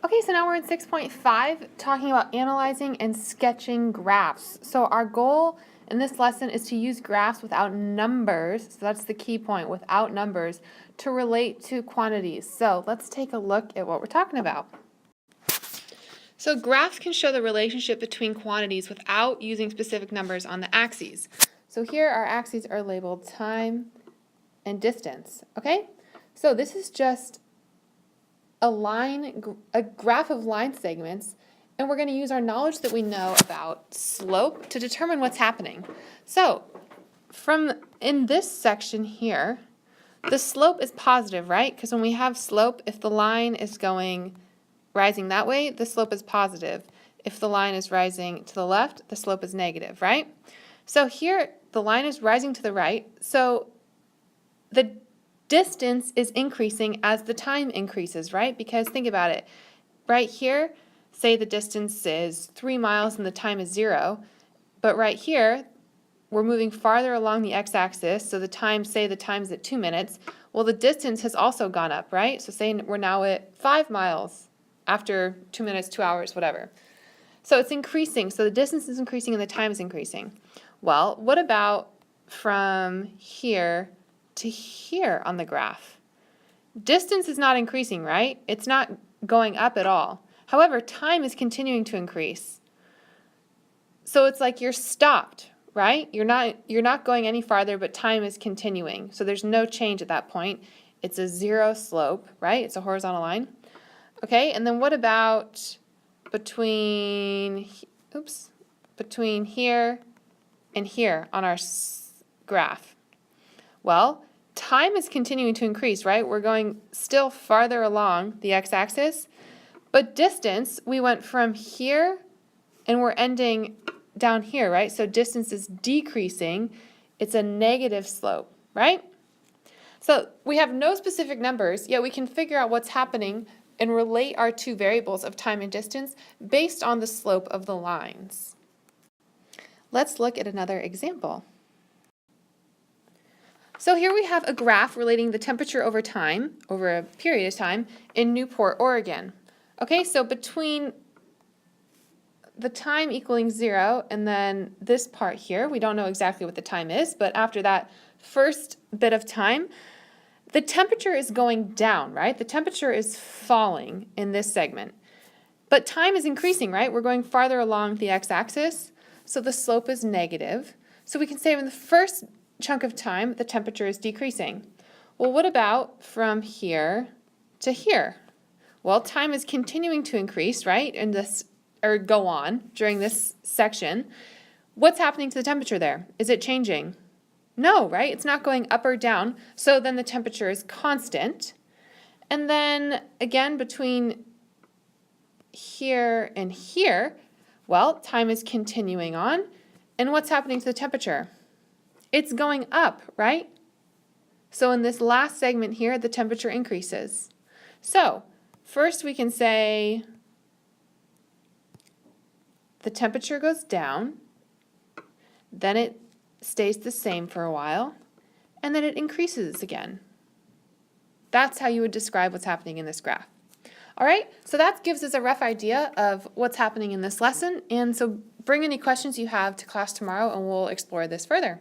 Okay, so now we're in 6.5 talking about analyzing and sketching graphs. So our goal in this lesson is to use graphs without numbers, so that's the key point, without numbers, to relate to quantities. So let's take a look at what we're talking about. So graphs can show the relationship between quantities without using specific numbers on the axes. So here our axes are labeled time and distance, okay? So this is just a graph of line segments, and we're going to use our knowledge that we know about slope to determine what's happening. So in this section here, the slope is positive, right? Because when we have slope, if the line is rising that way, the slope is positive. If the line is rising to the left, the slope is negative, right? So here, the line is rising to the right, so the distance is increasing as the time increases, right? Because think about it. Right here, say the distance is 3 miles and the time is 0. But right here, we're moving farther along the x-axis, so say the time's at 2 minutes. Well, the distance has also gone up, right? So say we're now at 5 miles after 2 minutes, 2 hours, whatever. So it's increasing. So the distance is increasing and the time is increasing. Well, what about from here to here on the graph? Distance is not increasing, right? It's not going up at all. However, time is continuing to increase. So it's like you're stopped, right? You're not going any farther, but time is continuing. So there's no change at that point. It's a zero slope, right? It's a horizontal line. Okay, and then what about between here and here on our graph? Well, time is continuing to increase, right? We're going still farther along the x-axis, but distance, we went from here and we're ending down here, right? So distance is decreasing. It's a negative slope, right? So we have no specific numbers, yet we can figure out what's happening and relate our two variables of time and distance based on the slope of the lines. Let's look at another example. So here we have a graph relating the temperature over time, over a period of time, in Newport, Oregon. Okay, so between the time equaling 0 and then this part here, we don't know exactly what the time is, but after that first bit of time, the temperature is going down, right? The temperature is falling in this segment. But time is increasing, right? We're going farther along the x-axis, so the slope is negative. So we can say in the first chunk of time, the temperature is decreasing. Well, what about from here to here? Well, time is continuing to increase, right? Go on during this section. What's happening to the temperature there? Is it changing? No, right? It's not going up or down. So then the temperature is constant. And then again, between here and here, well, time is continuing on. And what's happening to the temperature? It's going up, right? So in this last segment here, the temperature increases. So first we can say the temperature goes down, then it stays the same for a while, and then it increases again. That's how you would describe what's happening in this graph. All right, so that gives us a rough idea of what's happening in this lesson, and so bring any questions you have to class tomorrow and we'll explore this further.